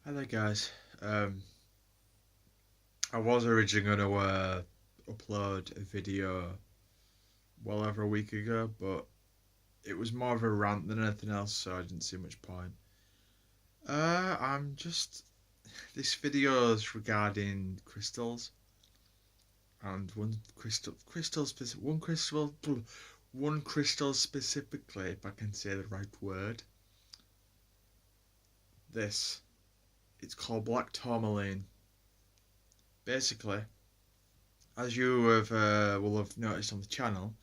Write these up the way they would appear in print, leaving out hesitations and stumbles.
Hi there, guys. I was originally going to upload a video well over a week ago, but it was more of a rant than anything else, so I didn't see much point. I'm just this video is regarding crystals and one crystal specifically, if I can say the right word. This it's called black tourmaline. Basically, as you have will have noticed on the channel,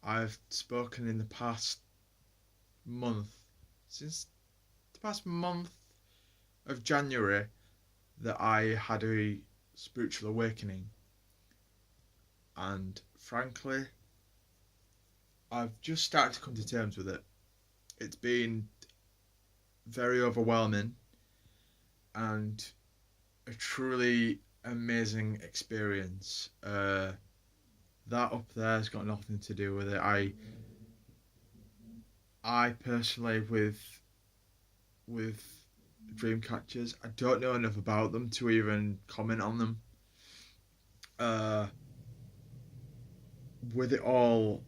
I've spoken in the past month, since the past month of January, that I had a spiritual awakening. And frankly, I've just started to come to terms with it. It's been very overwhelming and a truly amazing experience. That up there has got nothing to do with it. I personally with dream catchers, I don't know enough about them to even comment on them. Uh, with it all,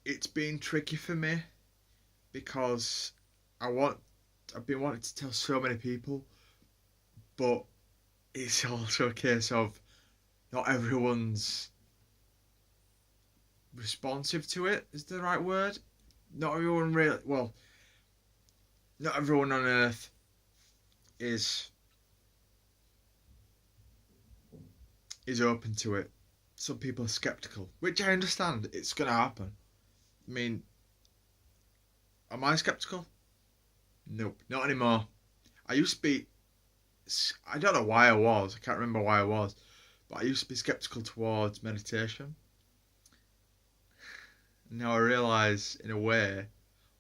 it's been tricky for me because I want I've been wanting to tell so many people, but it's also a case of not everyone's responsive to it. Is the right word? Not everyone really. Well, not everyone on Earth is is open to it. Some people are skeptical, which I understand. It's gonna happen. I mean, am I skeptical? Nope, not anymore. I used to be. I don't know why I was. I can't remember why I was, but I used to be skeptical towards meditation. Now I realise, in a way,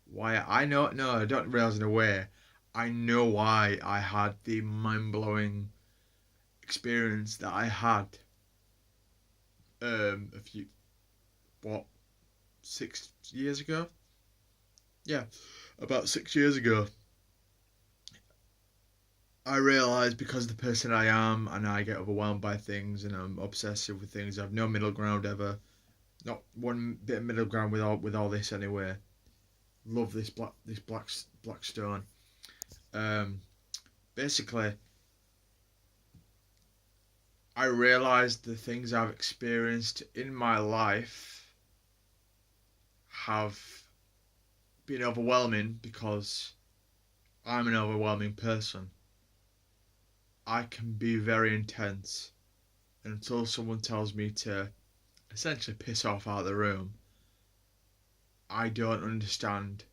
why I know. No, I don't realise in a way. I know why I had the mind blowing experience that I had. A few what 6 years ago? Yeah, about 6 years ago. I realised because of the person I am, and I get overwhelmed by things, and I'm obsessive with things. I've no middle ground ever. Not one bit of middle ground with all this anyway. Love this black stone. Um, Basically, I realised the things I've experienced in my life have been overwhelming because I'm an overwhelming person. I can be very intense, and until someone tells me to essentially piss off out of the room, I don't understand.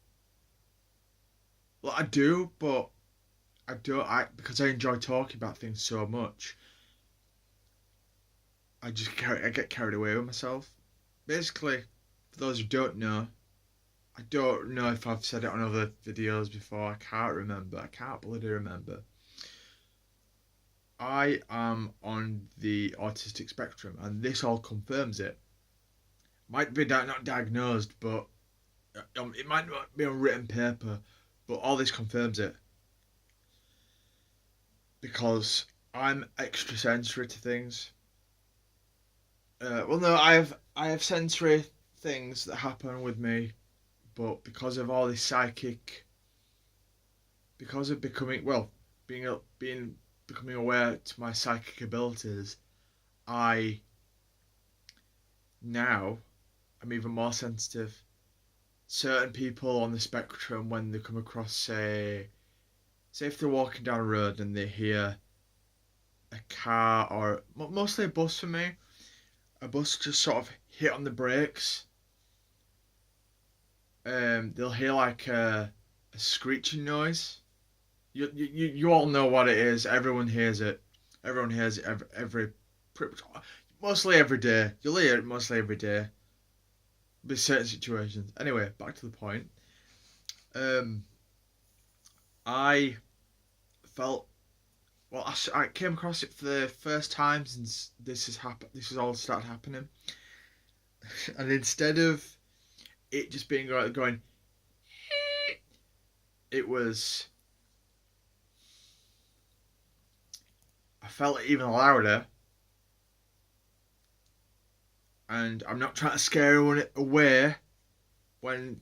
Well, I do, but I don't. I because I enjoy talking about things so much. I get carried away with myself. Basically, for those who don't know, I don't know if I've said it on other videos before. I can't remember. I can't bloody remember. I am on the autistic spectrum, and this all confirms it. Might be not diagnosed, but it might not be on written paper, but all this confirms it because I'm extrasensory to things. Well, no, I have sensory things that happen with me, but because of all this psychic, because of becoming well, being becoming aware to my psychic abilities, I now I'm even more sensitive. Certain people on the spectrum, when they come across, say if they're walking down a road and they hear a car or mostly a bus for me, a bus just sort of hit on the brakes, they'll hear like a screeching noise. You all know what it is. Everyone hears it. Everyone hears it mostly every day. You'll hear it mostly every day. With certain situations. Anyway, back to the point. Um, I felt well. I came across it for the first time since this has happened. This has all started happening, and instead of it just being going, it was I felt it even louder. And I'm not trying to scare anyone away when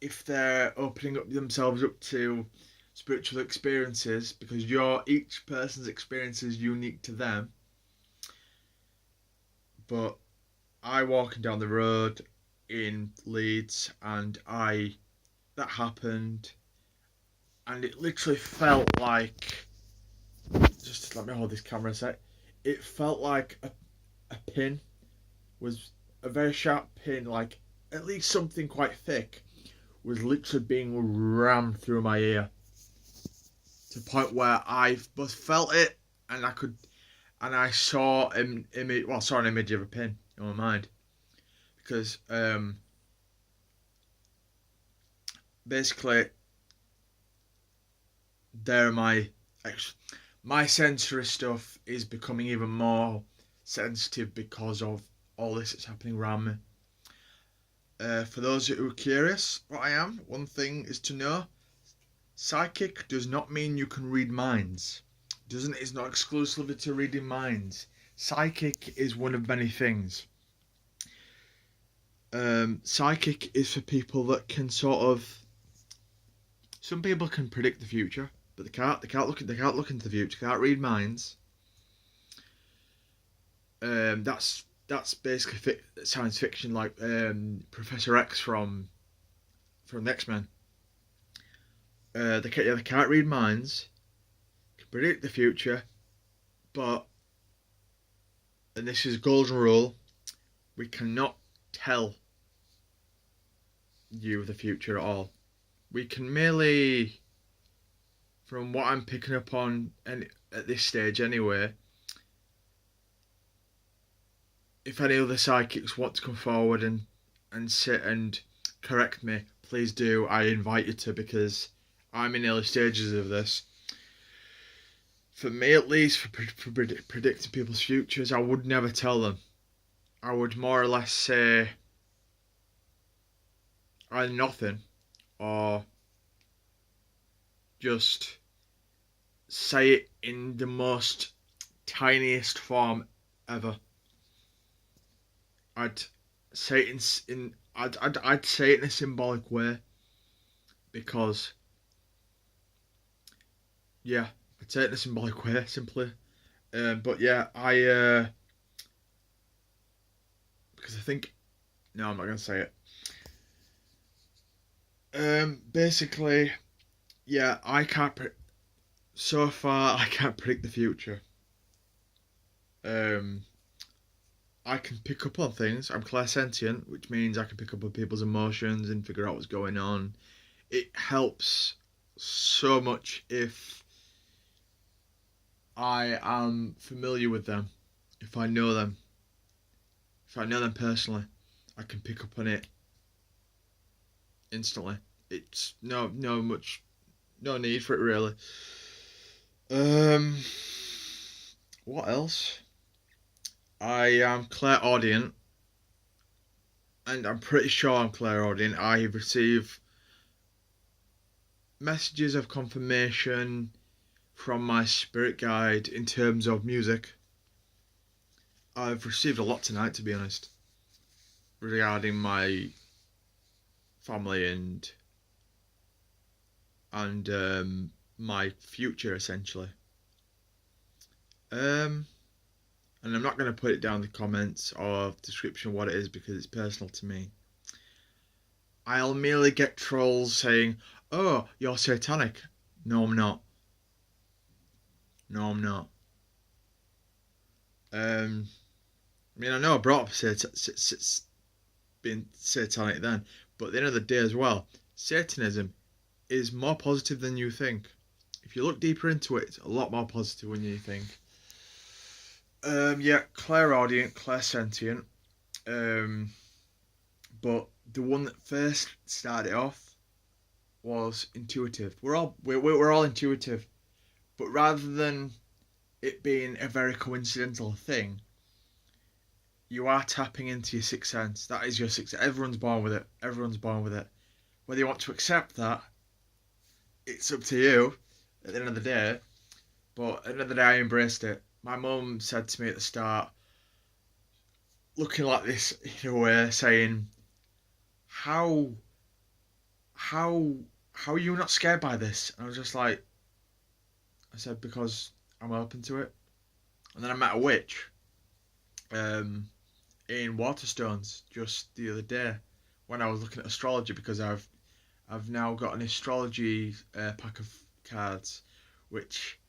if they're opening up themselves up to spiritual experiences, because each person's experience is unique to them. But I walking down the road in Leeds, and that happened, and it literally felt like, just let me hold this camera a sec. It felt like a pin was a very sharp pin, like at least something quite thick, was literally being rammed through my ear to the point where I both felt it and I saw an image. Well, I saw an image of a pin in my mind, because basically there my sensory stuff is becoming even more sensitive because of all this that's happening around me. For those who are curious what I am, one thing is to know: psychic does not mean you can read minds. It's not exclusively to reading minds. Psychic is one of many things. Psychic is for people that can sort of. Some people can predict the future, but they can't look into the future. Can't read minds. That's basically science fiction, like Professor X from the X-Men. They can't read minds, can predict the future, but, and this is a golden rule, we cannot tell you the future at all. We can merely, from what I'm picking up on, and at this stage anyway, if any other psychics want to come forward and sit and correct me, please do. I invite you to, because I'm in early stages of this. For me, at least, for predicting people's futures, I would never tell them. I would more or less say either nothing, or just say it in the most tiniest form ever. I'd say it I'd say it in a symbolic way, because yeah, I'd say it in a symbolic way, simply. But yeah, because I think, no, I'm not gonna say it. Basically, yeah, so far I can't predict the future. I can pick up on things. I'm clairsentient, which means I can pick up on people's emotions and figure out what's going on. It helps so much if I am familiar with them, if I know them personally. I can pick up on it instantly. It's no need for it, really. What else? I am clairaudient, and I'm pretty sure I'm clairaudient. I receive messages of confirmation from my spirit guide in terms of music. I've received a lot tonight, to be honest, regarding my family and my future, essentially. And I'm not going to put it down in the comments or description what it is, because it's personal to me. I'll merely get trolls saying, "Oh, you're satanic." No, I'm not. No, I'm not. I mean, I know I brought up being satanic then, but at the end of the day as well, Satanism is more positive than you think. If you look deeper into it, it's a lot more positive than you think. Yeah, clairaudient, clairsentient. But the one that first started off was intuitive. We're all intuitive, but rather than it being a very coincidental thing, you are tapping into your sixth sense. That is your sixth sense. Everyone's born with it. Everyone's born with it. Whether you want to accept that, it's up to you at the end of the day. But at the end of the day, I embraced it. my mum said to me at the start, looking like this in a way, saying, "How, how, how are you not scared by this?" And I was just like, I said, because I'm open to it. And then I met a witch, um, in Waterstones just the other day when I was looking at astrology, because I've now got an astrology pack of cards, which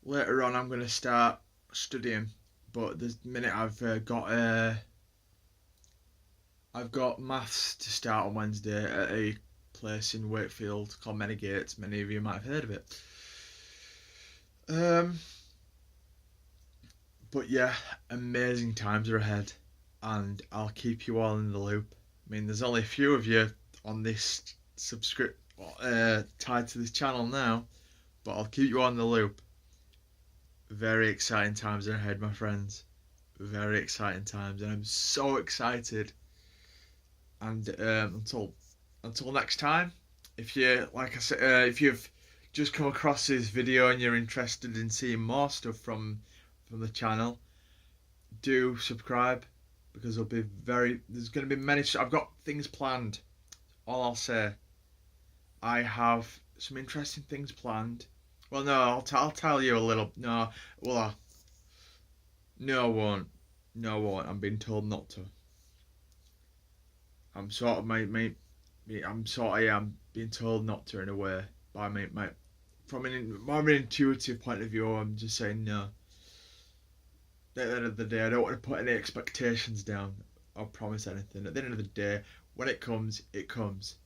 later on I'm going to start studying. But the minute I've got maths to start on Wednesday at a place in Wakefield called Many Gates. Many of you might have heard of it. Um, but yeah, amazing times are ahead, and I'll keep you all in the loop. I mean, there's only a few of you on this tied to this channel now, but I'll keep you on the loop. Very exciting times are ahead, my friends. Very exciting times, and I'm so excited. And until next time, if you like I said, if you've just come across this video and you're interested in seeing more stuff from the channel, do subscribe, because there's going to be many. I've got things planned. All I'll say, I have some interesting things planned. Well, no, I'll tell you a little. No, well, no, I won't. No, I won't. I'm being told not to. I'm sort of I'm sort of, yeah, I'm being told not to in a way by my from an more of an intuitive point of view. I'm just saying no. At the end of the day, I don't want to put any expectations down or promise anything. At the end of the day, when it comes, it comes.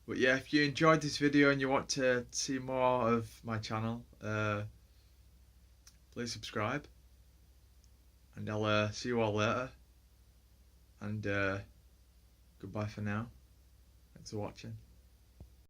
But yeah, if you enjoyed this video and you want to see more of my channel, please subscribe. And I'll see you all later. And goodbye for now. Thanks for watching.